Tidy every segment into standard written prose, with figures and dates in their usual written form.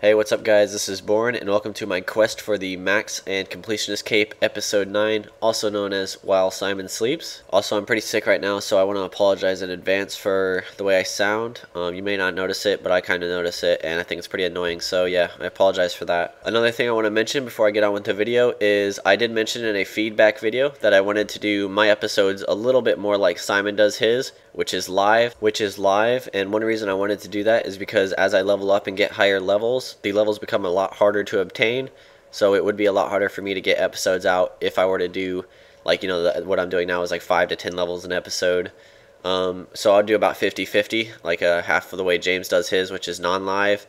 Hey, what's up guys? This is Born, and welcome to my quest for the Max and Completionist Cape, Episode 9, also known as While Simon Sleeps. Also, I'm pretty sick right now, so I want to apologize in advance for the way I sound. You may not notice it, but I kind of notice it, and I think it's pretty annoying, so yeah, I apologize for that. Another thing I want to mention before I get on with the video is I did mention in a feedback video that I wanted to do my episodes a little bit more like Simon does his, which is live, and one reason I wanted to do that is because as I level up and get higher levels, the levels become a lot harder to obtain, so it would be a lot harder for me to get episodes out if I were to do, like, you know, what I'm doing now is like 5 to 10 levels an episode. So I'll do about 50-50, like half of the way James does his, which is non-live,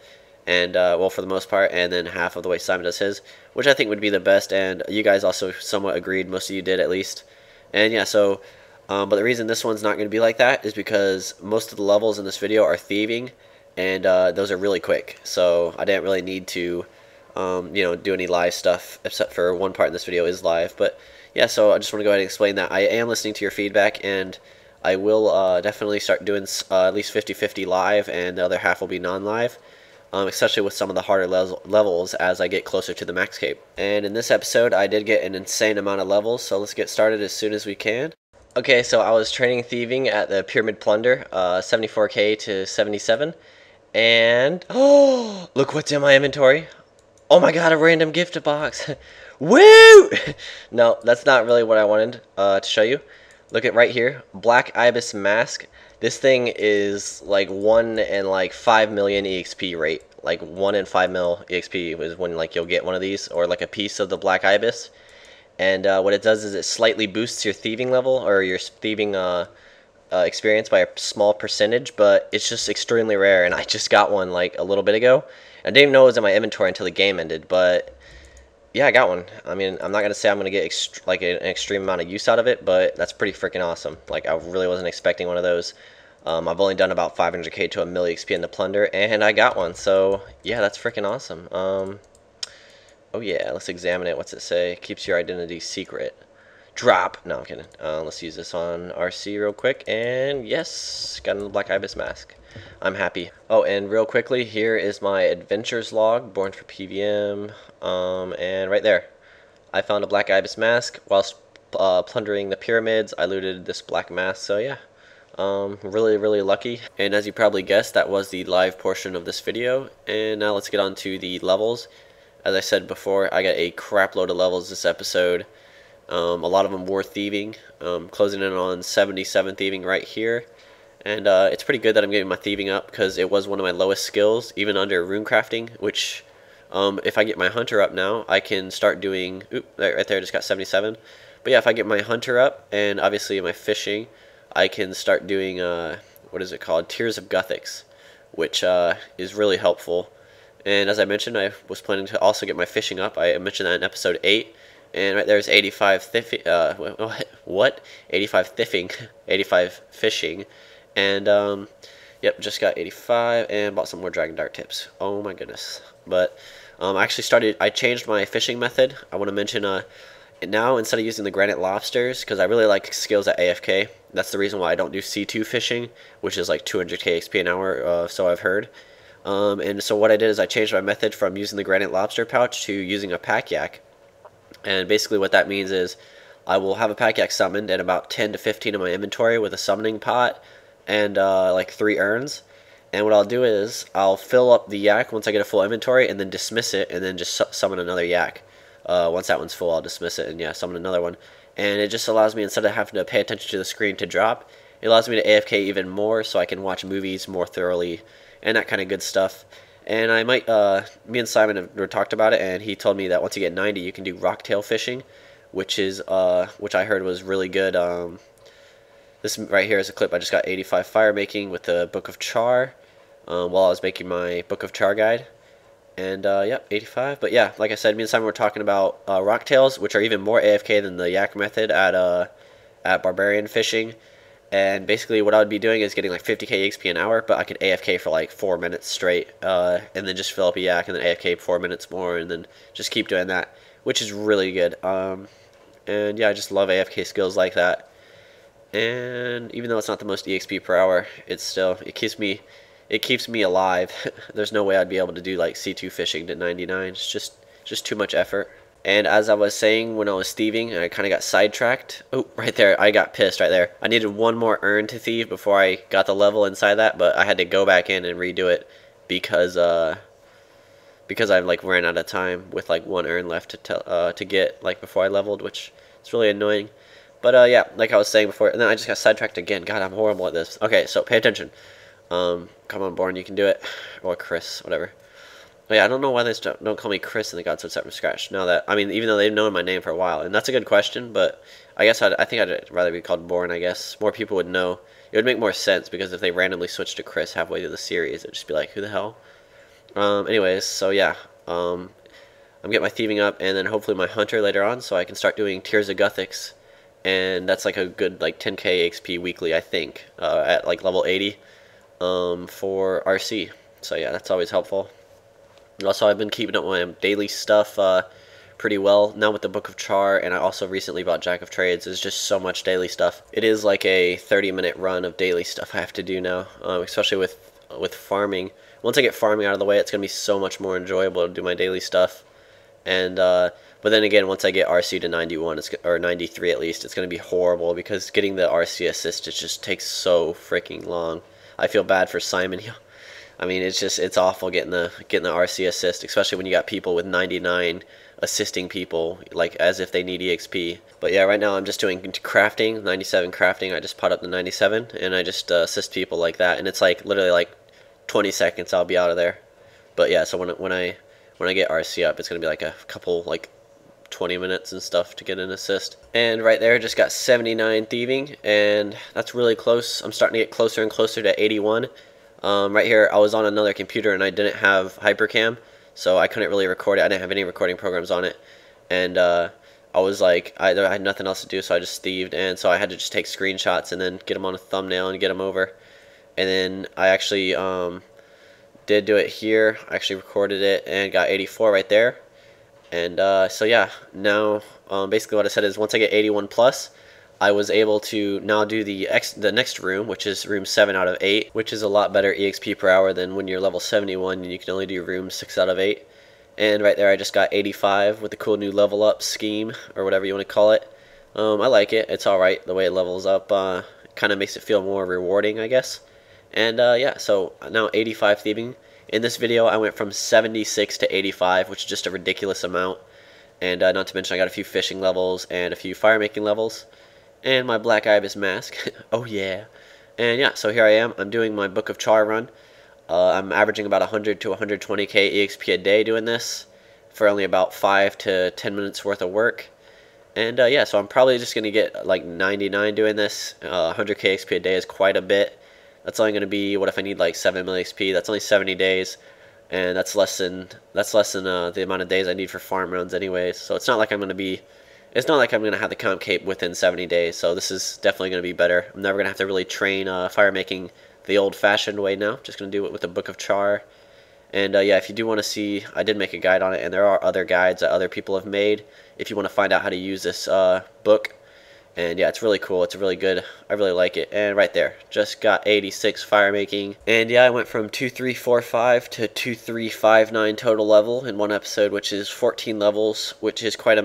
and well, for the most part, and then half of the way Simon does his, which I think would be the best, and you guys also somewhat agreed, most of you did at least. And yeah, so but the reason this one's not going to be like that is because most of the levels in this video are thieving, and those are really quick, so I didn't really need to do any live stuff, except for one part in this video is live. But yeah, so I just want to go ahead and explain that I am listening to your feedback, and I will definitely start doing at least 50-50 live, and the other half will be non-live, especially with some of the harder levels as I get closer to the max cape. And in this episode I did get an insane amount of levels, so let's get started as soon as we can. Okay, so I was training thieving at the Pyramid Plunder, 74k to 77. And oh, look what's in my inventory. Oh my god, a random gift box. Woo! No, that's not really what I wanted to show you. Look at right here, Black Ibis Mask. This thing is like 1 in like 5 million EXP rate. Like 1 in 5 mil EXP is when like you'll get one of these, or like a piece of the Black Ibis. And what it does is it slightly boosts your thieving level, or your thieving experience, by a small percentage, but it's just extremely rare, and I just got one like a little bit ago. I didn't even know it was in my inventory until the game ended, but yeah, I got one. I mean, I'm not going to say I'm going to get like an extreme amount of use out of it, but that's pretty freaking awesome. Like, I really wasn't expecting one of those. I've only done about 500k to a milli XP in the Plunder, and I got one, so yeah, that's freaking awesome. Oh yeah, let's examine it. What's it say? Keeps your identity secret. Drop. No, I'm kidding. Let's use this on RC real quick, and yes, got a Black Ibis Mask. I'm happy. Oh, and real quickly, here is my adventures log, BornForPvM, and right there, I found a Black Ibis Mask whilst plundering the pyramids. I looted this black mask, so yeah, really lucky. And as you probably guessed, that was the live portion of this video, and now let's get on to the levels. As I said before, I got a crap load of levels this episode. A lot of them were thieving, closing in on 77 thieving right here, and it's pretty good that I'm getting my thieving up, because it was one of my lowest skills, even under rune crafting, which if I get my hunter up now, I can start doing, right there, I just got 77, but yeah, if I get my hunter up, and obviously my fishing, I can start doing, what is it called, Tears of Gothics, which is really helpful. And as I mentioned, I was planning to also get my fishing up. I mentioned that in episode 8. And right there's 85 what? 85 thiffing, 85 fishing, and yep, just got 85 and bought some more Dragon Dart tips. Oh my goodness! But I changed my fishing method. I want to mention now, instead of using the granite lobsters, because I really like skills at AFK. That's the reason why I don't do C2 fishing, which is like 200k XP an hour, so I've heard. And so what I did is I changed my method from using the granite lobster pouch to using a pack yak. And basically what that means is I will have a pack yak summoned and about 10 to 15 in my inventory with a summoning pot and like 3 urns. And what I'll do is I'll fill up the yak once I get a full inventory, and then dismiss it, and then just summon another yak. Once that one's full, I'll dismiss it and yeah, summon another one. And it just allows me, instead of having to pay attention to the screen to drop, it allows me to AFK even more, so I can watch movies more thoroughly and that kind of good stuff. And I might, me and Simon have talked about it, and he told me that once you get 90, you can do rocktail fishing, which I heard was really good. This right here is a clip. I just got 85 fire making with the Book of Char, while I was making my Book of Char guide. And, yep, 85. But yeah, like I said, me and Simon were talking about rocktails, which are even more AFK than the yak method at barbarian fishing. And basically what I would be doing is getting like 50k XP an hour, but I could AFK for like 4 minutes straight, and then just fill up a yak, and then AFK 4 minutes more, and then just keep doing that, which is really good. And yeah, I just love AFK skills like that. And even though it's not the most EXP per hour, it keeps me it keeps me alive. There's no way I'd be able to do like C2 fishing to 99. It's just too much effort. And as I was saying when I was thieving, I kind of got sidetracked. Oh, right there, I got pissed right there. I needed one more urn to thieve before I got the level inside that, but I had to go back in and redo it because I like ran out of time with like one urn left to get like before I leveled, which is really annoying. But yeah, like I was saying before, and then I just got sidetracked again. God, I'm horrible at this. Okay, so pay attention. Come on, Born, you can do it, or Chris, whatever. Oh, yeah, I don't know why they don't call me Chris and the Gods Would Start from Scratch. Now that, I mean, even though they've known my name for a while, and that's a good question, but I guess I think I'd rather be called Born. I guess more people would know. It would make more sense because if they randomly switched to Chris halfway through the series, it'd just be like, who the hell? Anyways, so yeah, I'm getting my thieving up, and then hopefully my hunter later on, so I can start doing Tears of Guthics, and that's like a good like 10k XP weekly, I think, at like level 80, for RC. So yeah, that's always helpful. Also, I've been keeping up my daily stuff pretty well now with the Book of Char, and I also recently bought Jack of Trades. There's just so much daily stuff. It is like a 30-minute run of daily stuff I have to do now, especially with farming. Once I get farming out of the way, it's going to be so much more enjoyable to do my daily stuff. And but then again, once I get RC to 91, or 93 at least, it's going to be horrible because getting the RC assist, it just takes so freaking long. I feel bad for Simon. I mean, it's awful getting the RC assist, especially when you got people with 99 assisting people, like as if they need EXP. But yeah, right now I'm just doing crafting, 97 crafting. I just pot up the 97, and I just assist people like that, and it's like literally like 20 seconds I'll be out of there. But yeah, so when I get RC up, it's gonna be like a couple, like 20 minutes and stuff to get an assist. And right there, just got 79 thieving, and that's really close. I'm starting to get closer and closer to 81. Right here, I was on another computer and I didn't have Hypercam, so I couldn't really record it. I didn't have any recording programs on it, and I was like, I had nothing else to do, so I just thieved, and so I had to just take screenshots and then get them on a thumbnail and get them over. And then I actually did do it here. I actually recorded it and got 84 right there. And so yeah, now basically what I said is once I get 81 plus, I was able to now do the next room, which is room 7 out of 8, which is a lot better EXP per hour than when you're level 71 and you can only do room 6 out of 8. And right there I just got 85 with the cool new level up scheme, or whatever you want to call it. I like it. It's alright the way it levels up. Kind of makes it feel more rewarding, I guess. And yeah, so now 85 thieving. In this video I went from 76 to 85, which is just a ridiculous amount. And not to mention I got a few fishing levels and a few fire making levels. And my black ibis mask. Oh yeah. And yeah, so here I am. I'm doing my Book of Char run. I'm averaging about 100 to 120k EXP a day doing this for only about 5 to 10 minutes worth of work. And yeah, so I'm probably just going to get like 99 doing this. 100k XP a day is quite a bit. That's only going to be, what if I need like 7 million XP? That's only 70 days. And that's less than the amount of days I need for farm runs anyways. So it's not like I'm going to have the comp cape within 70 days, so this is definitely going to be better. I'm never going to have to really train fire making the old-fashioned way now. Just going to do it with the Book of Char. And yeah, if you do want to see, I did make a guide on it, and there are other guides that other people have made if you want to find out how to use this book. And yeah, it's really cool. It's really good. I really like it. And right there, just got 86 fire making. And yeah, I went from 2345 to 2359 total level in one episode, which is 14 levels, which is quite a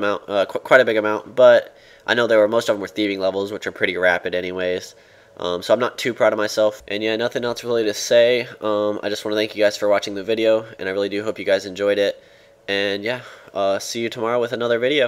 big amount. But I know most of them were thieving levels, which are pretty rapid anyways. So I'm not too proud of myself. And yeah, nothing else really to say. I just want to thank you guys for watching the video, and I really do hope you guys enjoyed it. And yeah, see you tomorrow with another video.